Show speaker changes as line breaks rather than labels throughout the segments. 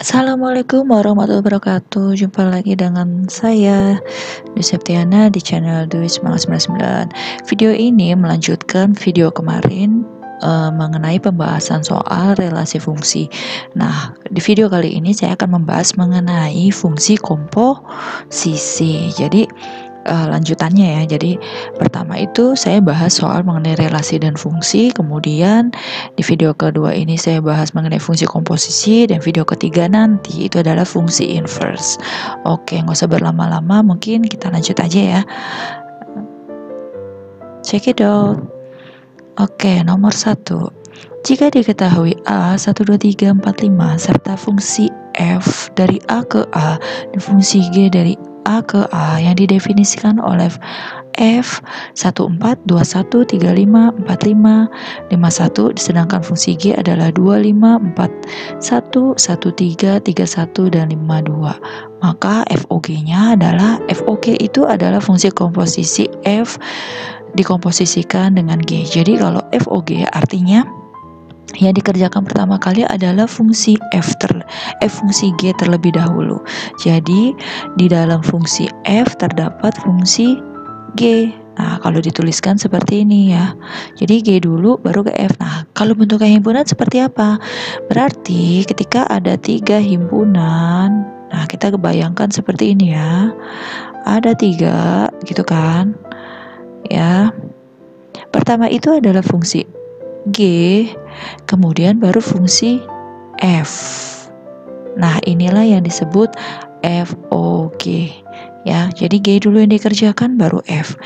Assalamualaikum warahmatullahi wabarakatuh. Jumpa lagi dengan saya Dwi Septiana di channel Dwi Semangat 99. Video ini melanjutkan video kemarin mengenai pembahasan soal relasi fungsi. Nah, di video kali ini saya akan membahas mengenai fungsi komposisi. Jadi lanjutannya ya. Jadi pertama itu saya bahas soal mengenai relasi dan fungsi, kemudian di video kedua ini saya bahas mengenai fungsi komposisi, dan video ketiga nanti itu adalah fungsi inverse. Oke, nggak usah berlama-lama, mungkin kita lanjut aja ya. Check it out. Oke, nomor 1. Jika diketahui A 1, 2, 3, 4, 5 serta fungsi F dari A ke A dan fungsi G dari A ke A yang didefinisikan oleh F 14, 21, 35, 45, 51, sedangkan fungsi G adalah 25, 41, 13, 31, dan 52. Maka FOG-nya adalah FOG itu adalah fungsi komposisi F dikomposisikan dengan G. Jadi kalau FOG artinya yang dikerjakan pertama kali adalah fungsi fungsi G terlebih dahulu. Jadi di dalam fungsi F terdapat fungsi G. Nah, kalau dituliskan seperti ini ya. Jadi G dulu baru ke F. Nah, kalau bentuk himpunan seperti apa? Berarti ketika ada 3 himpunan, nah kita kebayangkan seperti ini ya. Ada 3 gitu kan. Ya. Pertama itu adalah fungsi G, kemudian baru fungsi F. Nah, inilah yang disebut FOG ya. Jadi G dulu yang dikerjakan baru F.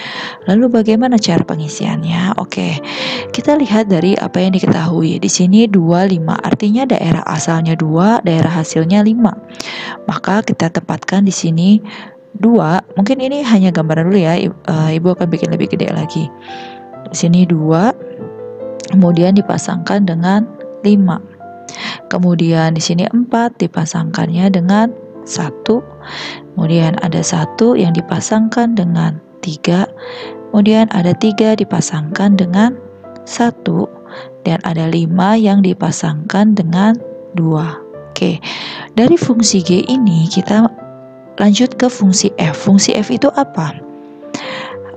Lalu bagaimana cara pengisiannya? Oke. Kita lihat dari apa yang diketahui. Di sini 2, 5, artinya daerah asalnya 2, daerah hasilnya 5. Maka kita tempatkan di sini 2. Mungkin ini hanya gambaran dulu ya. Ibu akan bikin lebih gede lagi. Di sini 2, kemudian dipasangkan dengan 5. Kemudian di sini 4 dipasangkannya dengan 1. Kemudian ada 1 yang dipasangkan dengan 3. Kemudian ada 3 dipasangkan dengan 1. Dan ada 5 yang dipasangkan dengan 2. Oke. Dari fungsi G ini kita lanjut ke fungsi F. Fungsi F itu apa?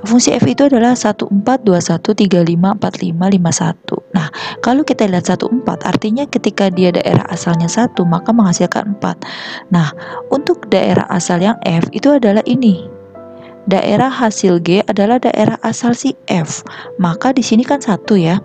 Fungsi F itu adalah 14, 21, 35, 45, 51. Nah, kalau kita lihat 14 artinya ketika dia daerah asalnya 1 maka menghasilkan 4. Nah, untuk daerah asal yang F itu adalah ini. Daerah hasil G adalah daerah asal si F. Maka di sini kan 1 ya.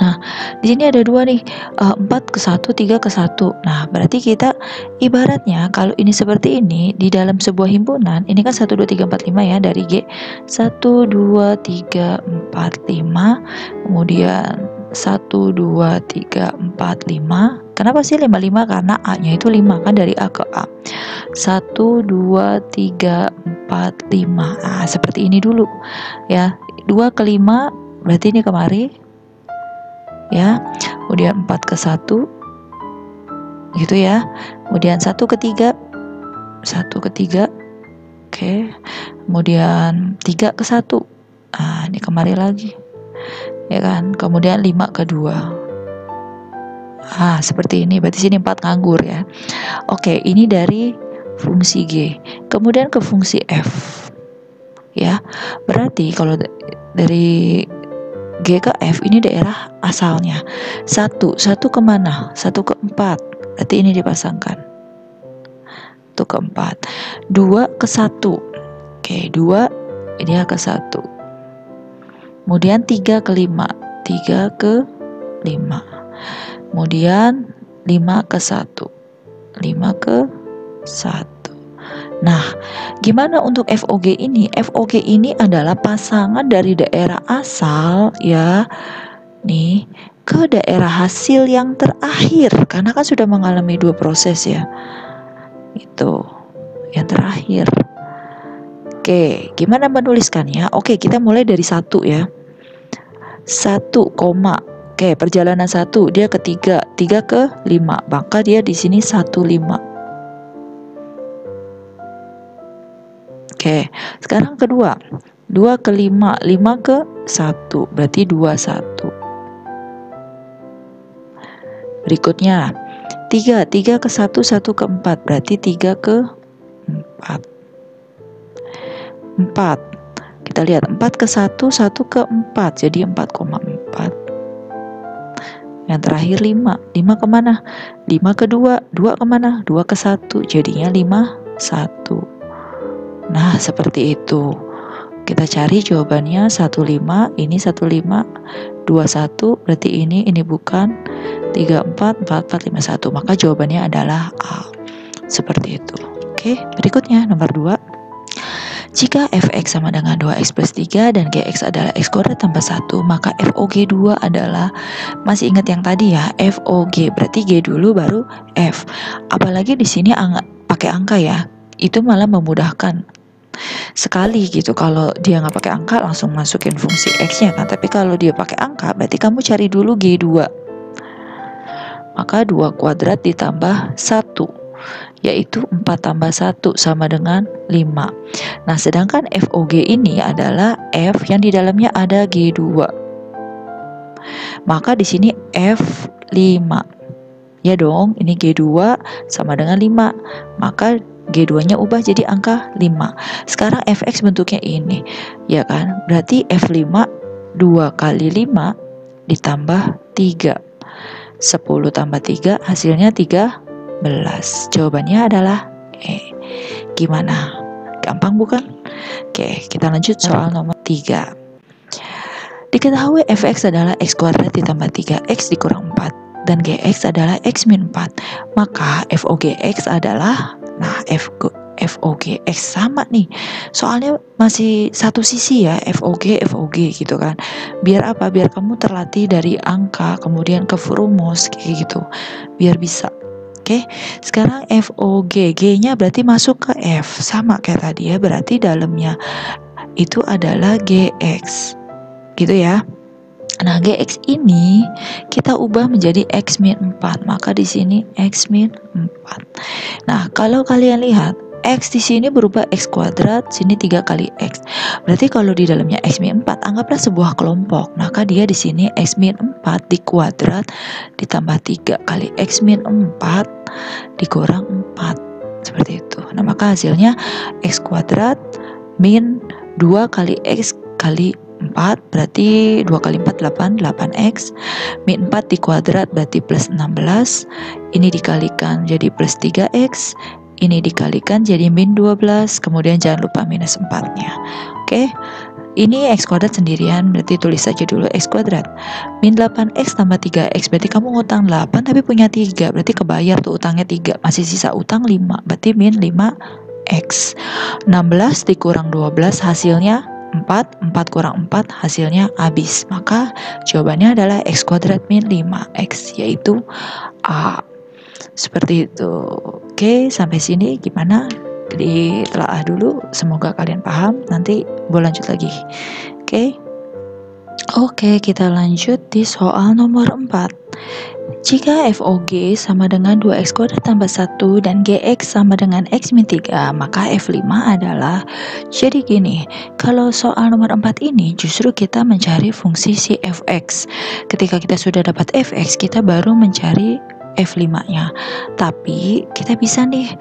Nah, di sini ada 2 nih, 4 ke 1, 3 ke 1. Nah, berarti kita ibaratnya kalau ini seperti ini, di dalam sebuah himpunan, ini kan 1, 2, 3, 4, 5 ya, dari G. 1, 2, 3, 4, 5. Kemudian 1, 2, 3, 4, 5. Kenapa sih 5, 5? Karena A-nya itu 5 kan, dari A ke A. 1, 2, 3, 4, 5. Nah, seperti ini dulu ya. 2 ke 5, berarti ini kemari ya. Kemudian 4 ke 1 gitu ya. Kemudian 1 ke 3, 1 ke 3. Oke. Kemudian 3 ke 1. Ini kemari lagi ya kan. Kemudian 5 ke 2. Seperti ini. Berarti sini 4 nganggur ya. Oke, ini dari fungsi G. Kemudian ke fungsi F ya. Berarti kalau dari G ke F ini daerah asalnya 1 kemana? 1 ke 4. Berarti ini dipasangkan 1 ke 4. 2 ke 1. Oke, 2 ini ke 1. Kemudian 3 ke 5. 3 ke 5. Kemudian 5 ke 1. 5 ke 1. Nah, gimana untuk FOG ini? FOG ini adalah pasangan dari daerah asal ya, nih, ke daerah hasil yang terakhir. Karena kan sudah mengalami 2 proses ya. Itu yang terakhir. Oke, gimana menuliskannya? Oke, kita mulai dari 1 ya. 1, koma. Oke, perjalanan 1 dia ke 3, 3 ke 5. Maka dia di sini 1, 5. Oke, sekarang kedua. 2 ke 5, 5 ke 1, berarti 2, 1. Berikutnya 3 ke 1, 1 ke 4, berarti 3 ke 4. 4. Kita lihat 4 ke 1, 1 ke 4, jadi 4,4. Yang terakhir 5. 5 kemana? 5 ke 2, 2 kemana? 2 ke 1, jadinya 5, 1. Nah, seperti itu. Kita cari jawabannya 15, ini 15, 21, berarti ini bukan 34, 44, 51. Maka jawabannya adalah A. Seperti itu. Oke, berikutnya nomor 2. Jika fx sama dengan 2x plus 3 dan gx adalah x kuadrat tambah 1, maka FOG 2 adalah, masih ingat yang tadi ya, FOG, berarti G dulu baru F. Apalagi di sini pakai angka ya, itu malah memudahkan sekali gitu. Kalau dia nggak pakai angka langsung masukin fungsi x-nya kan, tapi kalau dia pakai angka berarti kamu cari dulu G2. Maka 2 kuadrat ditambah 1, yaitu 4 tambah 1 sama dengan 5. Nah, sedangkan FOG ini adalah F yang di dalamnya ada G2. Maka di sini F5. Ya dong, ini G2 sama dengan 5. Maka G2-nya ubah jadi angka 5. Sekarang Fx bentuknya ini, ya kan? Berarti F5 2 kali 5 ditambah 3. 10 tambah 3 hasilnya 13. Jawabannya adalah E. Gimana? Gampang bukan? Oke, kita lanjut soal nomor 3. Diketahui fx adalah x kuadrat ditambah 3x dikurang 4 dan gx adalah x min 4. Maka FOGX adalah, nah FOGX sama nih. Soalnya masih satu sisi ya, FOG gitu kan. Biar apa? Biar kamu terlatih dari angka kemudian ke rumus kayak gitu. Biar bisa. Oke, sekarang FOG, G-nya berarti masuk ke F, sama kayak tadi ya, berarti dalamnya itu adalah GX, gitu ya. Nah, GX ini kita ubah menjadi X min 4, maka di sini X min 4. Nah, kalau kalian lihat, X di sini berubah X kuadrat, sini 3 kali X. Berarti kalau di dalamnya X min 4, anggaplah sebuah kelompok. Maka dia di sini X min 4 di kuadrat ditambah 3 kali X min 4 dikurang 4. Seperti itu. Nah, maka hasilnya X kuadrat min 2 kali X kali 4, berarti 2 kali 4 8, 8x, min 4 di kuadrat berarti plus 16, ini dikalikan jadi plus 3x, ini dikalikan jadi min 12, kemudian jangan lupa minus 4-nya. Oke, ini x kuadrat sendirian, berarti tulis saja dulu x kuadrat. Min 8x tambah 3x, berarti kamu ngutang 8 tapi punya 3, berarti kebayar tuh utangnya 3, masih sisa utang 5, berarti min 5x. 16 dikurang 12 hasilnya 4 kurang 4 hasilnya habis. Maka jawabannya adalah x kuadrat min 5x, yaitu A. Seperti itu. Oke, sampai sini gimana? Ditelaah dulu, semoga kalian paham. Nanti gue lanjut lagi. Oke, kita lanjut di soal nomor 4. Jika FOG sama dengan 2x kuadrat tambah 1 dan GX sama dengan x min 3, maka F5 adalah, jadi gini, kalau soal nomor 4 ini justru kita mencari fungsi si fx. Ketika kita sudah dapat fx, kita baru mencari F5-nya. Tapi kita bisa nih,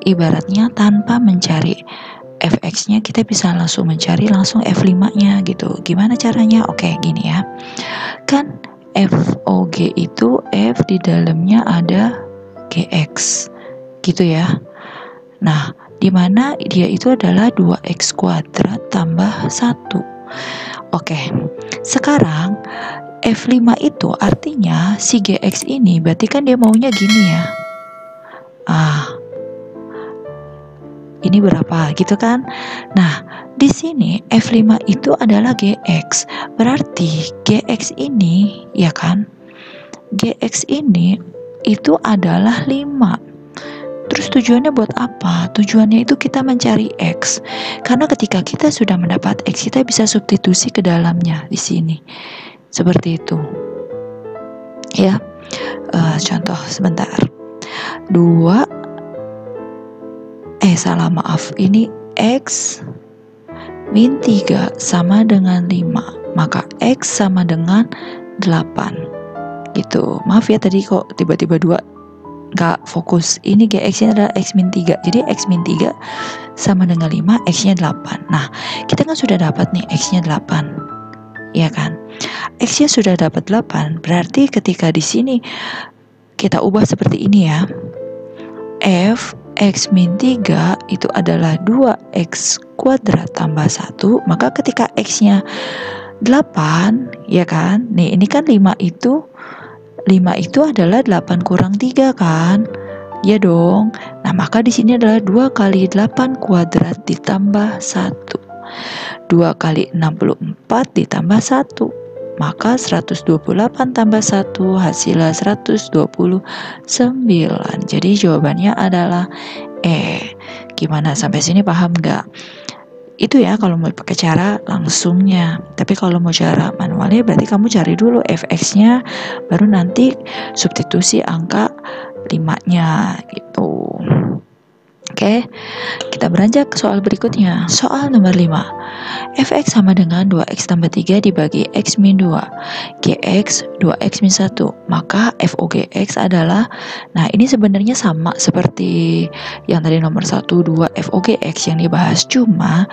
ibaratnya tanpa mencari fx-nya, kita bisa langsung mencari langsung F5-nya gitu. Gimana caranya? Oke, gini ya. Kan FOG itu F di dalamnya ada GX gitu ya. Nah, dimana dia itu adalah 2x kuadrat tambah 1. Oke, sekarang F5 itu artinya si GX ini berarti kan dia maunya gini ya. Ini berapa gitu kan? Nah, di sini F5 itu adalah GX. Berarti GX ini, ya kan? GX ini itu adalah 5. Terus tujuannya buat apa? Tujuannya itu kita mencari X. Karena ketika kita sudah mendapat X, kita bisa substitusi ke dalamnya di sini. Seperti itu. Ya. Contoh sebentar. Ini X min 3 sama dengan 5, maka X sama dengan 8 gitu. Maaf ya tadi kok tiba-tiba 2 nggak fokus. Ini Gx-nya adalah X min 3. Jadi X min 3 sama dengan 5, X-nya 8. Nah, kita kan sudah dapat nih X-nya 8. Ya kan? X-nya sudah dapat 8, berarti ketika di sini kita ubah seperti ini ya. F X min 3 itu adalah 2X kuadrat tambah 1, maka ketika X-nya 8, ya kan? Nih, ini kan 5 itu adalah 8 kurang 3 kan? Ya dong. Nah, maka di sini adalah 2 kali 8 kuadrat ditambah 1. 2 kali 64 ditambah 1. Maka 128 tambah 1 hasilnya 129. Jadi jawabannya adalah E. Gimana, sampai sini paham nggak? Itu ya kalau mau pakai cara langsungnya. Tapi kalau mau cara manualnya berarti kamu cari dulu fx-nya, baru nanti substitusi angka 5-nya gitu. Oke, kita beranjak ke soal berikutnya. Soal nomor 5. Fx sama dengan 2x tambah 3 dibagi x min 2. Gx 2x min 1. Maka FOGX adalah, nah ini sebenarnya sama seperti yang tadi nomor 1, 2 FOGX yang dibahas. Cuma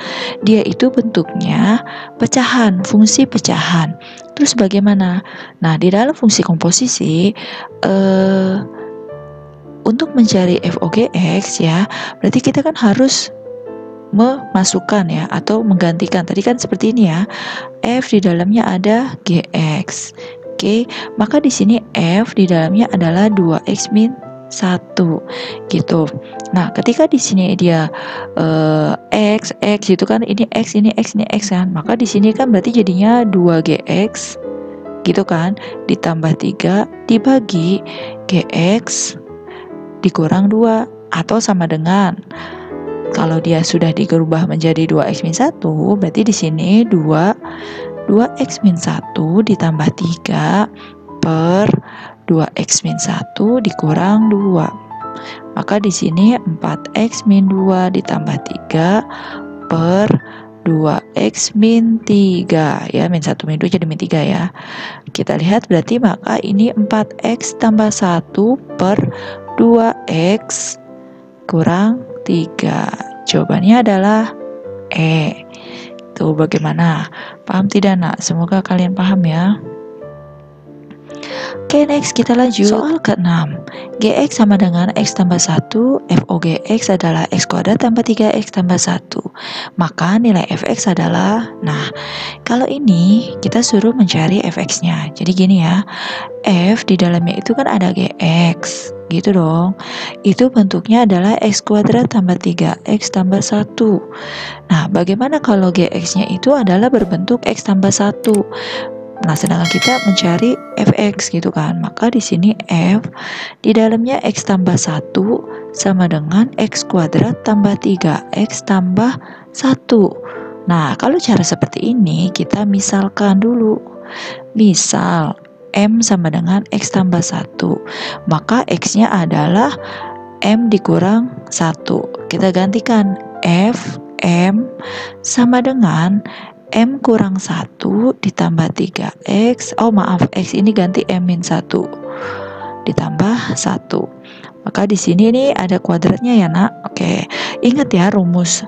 dia itu bentuknya pecahan, fungsi pecahan. Terus bagaimana? Nah, di dalam fungsi komposisi, untuk mencari FOGX ya, berarti kita kan harus memasukkan ya, atau menggantikan. Tadi kan seperti ini ya, F di dalamnya ada GX. Oke, maka di sini F di dalamnya adalah 2X min 1 gitu. Nah, ketika di sini dia X itu kan, ini X, ini X, ini X kan, maka di sini kan berarti jadinya 2GX gitu kan, ditambah 3 dibagi GX dikurang 2, atau sama dengan, kalau dia sudah diubah menjadi 2x min 1, berarti di sini 2x min 1 ditambah 3 per 2x min 1 dikurang 2. Maka di sini 4x min 2 ditambah 3 per 2x min 3 ya, min 1 min 2 jadi min 3 ya. Kita lihat berarti maka ini 4x tambah 1 per 2x kurang 3. Jawabannya adalah E. Tuh, bagaimana? Paham tidak nak? Semoga kalian paham ya. Oke, next kita lanjut. Soal ke-6. Gx sama dengan x tambah 1, FOGX adalah x kuadrat tambah 3x tambah 1. Maka nilai fx adalah, nah, kalau ini kita suruh mencari fx-nya. Jadi gini ya, f di dalamnya itu kan ada gx, gitu dong. Itu bentuknya adalah x kuadrat tambah 3x tambah 1. Nah, bagaimana kalau gx-nya itu adalah berbentuk x tambah 1? Nah, sedangkan kita mencari fx gitu kan, maka di sini f di dalamnya x tambah 1 sama dengan x kuadrat tambah 3x tambah 1. Nah, kalau cara seperti ini kita misalkan dulu. Misal m sama dengan x tambah 1, maka x-nya adalah m dikurang 1. Kita gantikan f m sama dengan m kurang 1 ditambah 3x, x ini ganti m min 1 ditambah 1. Maka di sini nih ada kuadratnya ya nak. Oke, ingat ya rumus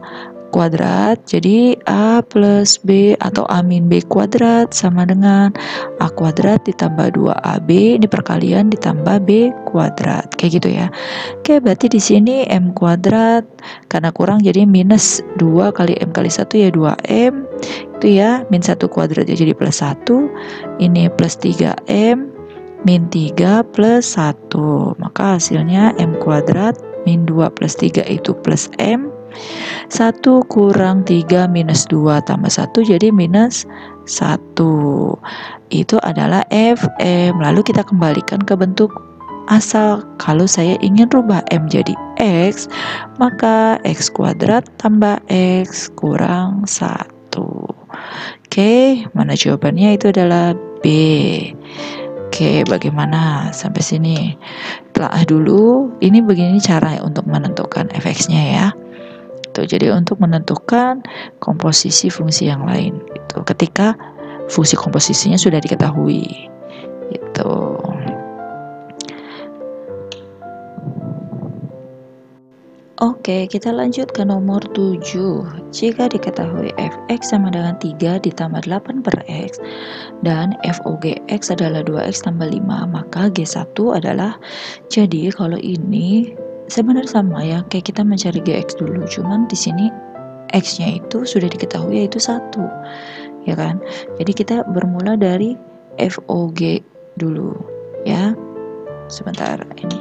kuadrat. Jadi a plus b atau a min b kuadrat sama dengan a kuadrat ditambah 2ab, ini perkalian ditambah b kuadrat, kayak gitu ya. Oke, berarti di sini m kuadrat karena kurang jadi minus 2 kali m kali 1 ya 2m itu ya, min 1 kuadrat ya jadi plus 1, ini plus 3m min 3 plus 1, maka hasilnya m kuadrat min 2 plus 3 itu plus m, 1 kurang 3 minus 2 tambah 1 jadi minus 1. Itu adalah fm. Lalu kita kembalikan ke bentuk asal. Kalau saya ingin rubah m jadi x, maka x kuadrat tambah x kurang 1. Oke, mana jawabannya? Itu adalah B. Oke, bagaimana sampai sini? Telah dulu. Ini begini cara untuk menentukan fx-nya ya. Tuh, jadi untuk menentukan komposisi fungsi yang lain gitu. Ketika fungsi komposisinya sudah diketahui gitu. Oke, kita lanjut ke nomor 7. Jika diketahui fx sama dengan 3 ditambah 8 per x dan fOGx adalah 2x tambah 5, maka G1 adalah, jadi kalau ini sebenarnya sama ya, kayak kita mencari Gx dulu, cuman di sini x-nya itu sudah diketahui yaitu 1, ya kan? Jadi kita bermula dari fOG dulu ya. Sebentar, ini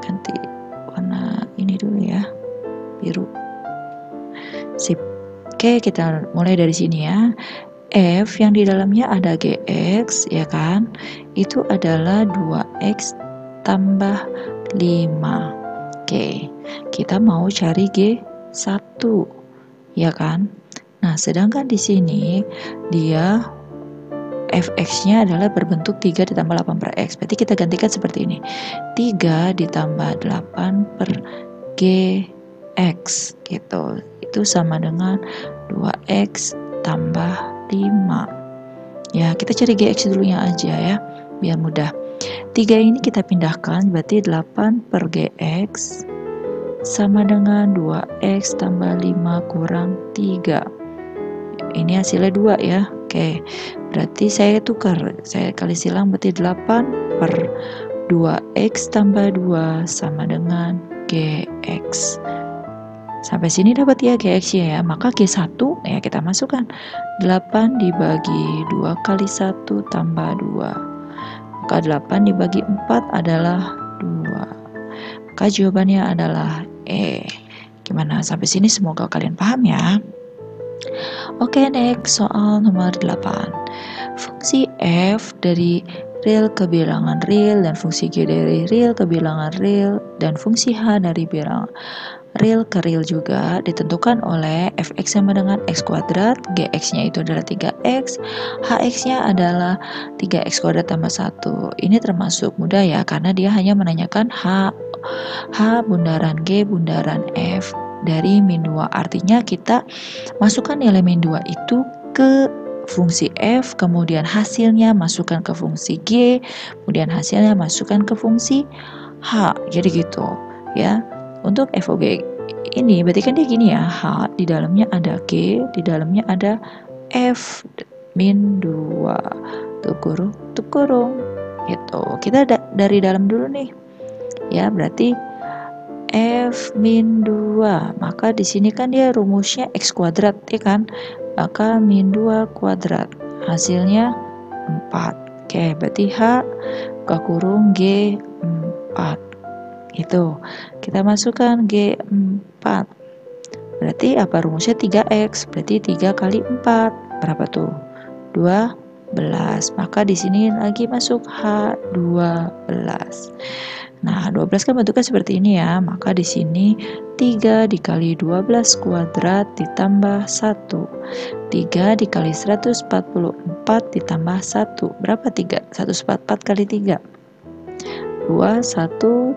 ganti warna ini dulu ya, biru. Sip. Oke, kita mulai dari sini ya. F yang di dalamnya ada Gx, ya kan? Itu adalah 2x tambah 5. Oke, kita mau cari G1, ya kan? Nah, sedangkan di sini dia fx-nya adalah berbentuk 3 ditambah 8 per x. Berarti kita gantikan seperti ini. 3 ditambah 8 per gx gitu. Itu sama dengan 2x tambah 5. Ya, kita cari gx dulunya aja ya, biar mudah. 3 ini kita pindahkan, berarti 8 per gx sama dengan 2x tambah 5 kurang 3. Ini hasilnya 2 ya. Oke, berarti saya tukar, saya kali silang, berarti 8 per 2x tambah 2 sama dengan gx. Sampai sini dapat ya gx ya, maka G1 ya kita masukkan 8 dibagi 2 kali 1 tambah 2, maka 8 dibagi 4 adalah 2, maka jawabannya adalah E. Gimana sampai sini, semoga kalian paham ya. Oke, next soal nomor 8. Fungsi f dari real ke bilangan real dan fungsi g dari real ke bilangan real dan fungsi h dari bilangan real ke real juga ditentukan oleh fx sama dengan x kuadrat, gx-nya itu adalah 3x, hx-nya adalah 3x kuadrat tambah 1. Ini termasuk mudah ya, karena dia hanya menanyakan h bundaran g bundaran f dari min 2. Artinya kita masukkan nilai min 2 itu ke fungsi f, kemudian hasilnya masukkan ke fungsi g, kemudian hasilnya masukkan ke fungsi h. Jadi gitu ya. Untuk fOG ini berarti kan dia gini ya, h di dalamnya ada g, di dalamnya ada f min 2 tutup kurung gitu. Kita dari dalam dulu nih ya, berarti f min 2, maka di sini kan dia rumusnya x kuadrat ya kan, maka min 2 kuadrat hasilnya 4. Oke, berarti h buka kurung g 4 itu kita masukkan g 4, berarti apa rumusnya 3x, berarti 3 kali 4 berapa tuh, 12, maka di sini lagi masuk h 12. Nah, 12 kan bentuknya seperti ini ya, maka di sini 3 dikali 12 kuadrat ditambah 1. 3 dikali 144 ditambah 1. Berapa 3? 144 kali 3. 2, 1,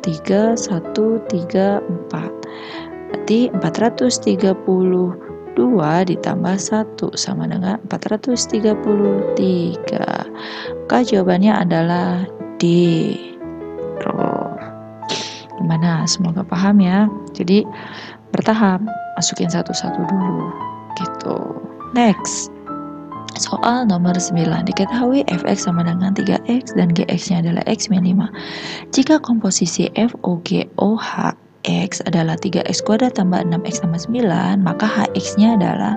3, 1, 3, 4. Berarti 432 ditambah 1 sama dengan 433. Maka jawabannya adalah D. Gimana? Semoga paham ya. Jadi bertahap, masukin satu-satu dulu gitu. Next, soal nomor 9. Diketahui fx sama dengan 3x dan gx-nya adalah x min 5. Jika komposisi fOGOH x adalah 3x kuadrat tambah 6x tambah 9, maka hx-nya adalah,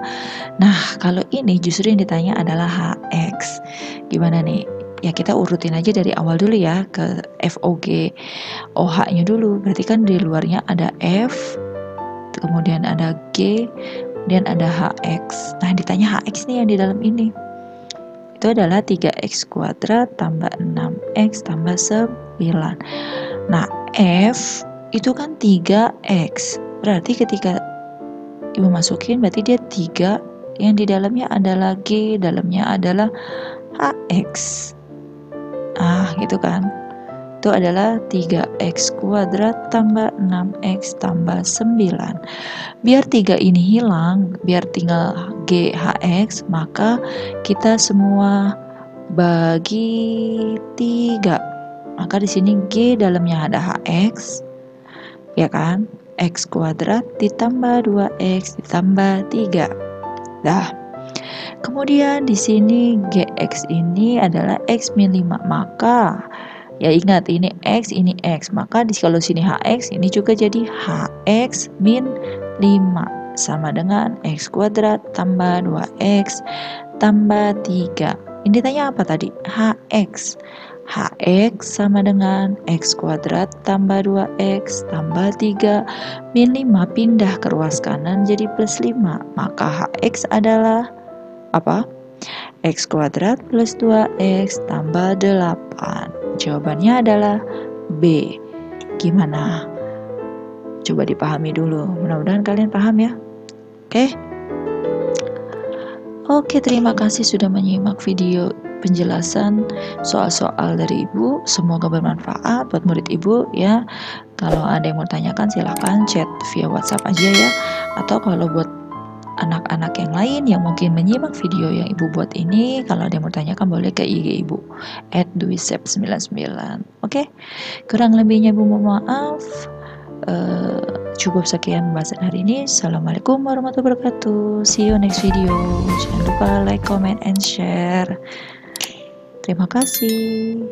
nah kalau ini justru yang ditanya adalah hx. Gimana nih? Ya kita urutin aja dari awal dulu ya, ke fOG OH-nya dulu. Berarti kan di luarnya ada F, kemudian ada G, kemudian ada HX. Nah, ditanya HX nih yang di dalam ini. Itu adalah 3x kuadrat tambah 6x tambah 9. Nah, F itu kan 3x. Berarti ketika Ibu masukin, berarti dia 3, yang di dalamnya adalah G, dalamnya adalah HX. Gitu kan. Itu adalah 3x kuadrat tambah 6x tambah 9. Biar 3 ini hilang, biar tinggal GHX, maka kita semua bagi 3. Maka di sini G dalamnya ada HX, ya kan? X kuadrat ditambah 2X ditambah 3. Dah. Kemudian di sini GX ini adalah X min 5. Maka ya ingat ini X, ini X. Maka kalau sini HX, ini juga jadi HX min 5. Sama dengan X kuadrat tambah 2X tambah 3. Ini ditanya apa tadi? HX. HX sama dengan X kuadrat tambah 2X tambah 3 min 5 pindah ke ruas kanan jadi plus 5. Maka HX adalah apa? X kuadrat plus 2X tambah 8. Jawabannya adalah B. Gimana? Coba dipahami dulu. Mudah-mudahan kalian paham ya. Oke? Oke, terima kasih sudah menyimak video penjelasan soal-soal dari Ibu. Semoga bermanfaat buat murid Ibu ya. Kalau ada yang mau tanyakan silahkan chat via WhatsApp aja ya. Atau kalau buat anak-anak yang lain yang mungkin menyimak video yang Ibu buat ini, kalau ada yang mau tanyakan boleh ke IG Ibu @duisep99. Oke? Kurang lebihnya Ibu mohon maaf. Cukup sekian pembahasan hari ini. Assalamualaikum warahmatullahi wabarakatuh. See you next video. Jangan lupa like, comment, and share. Terima kasih.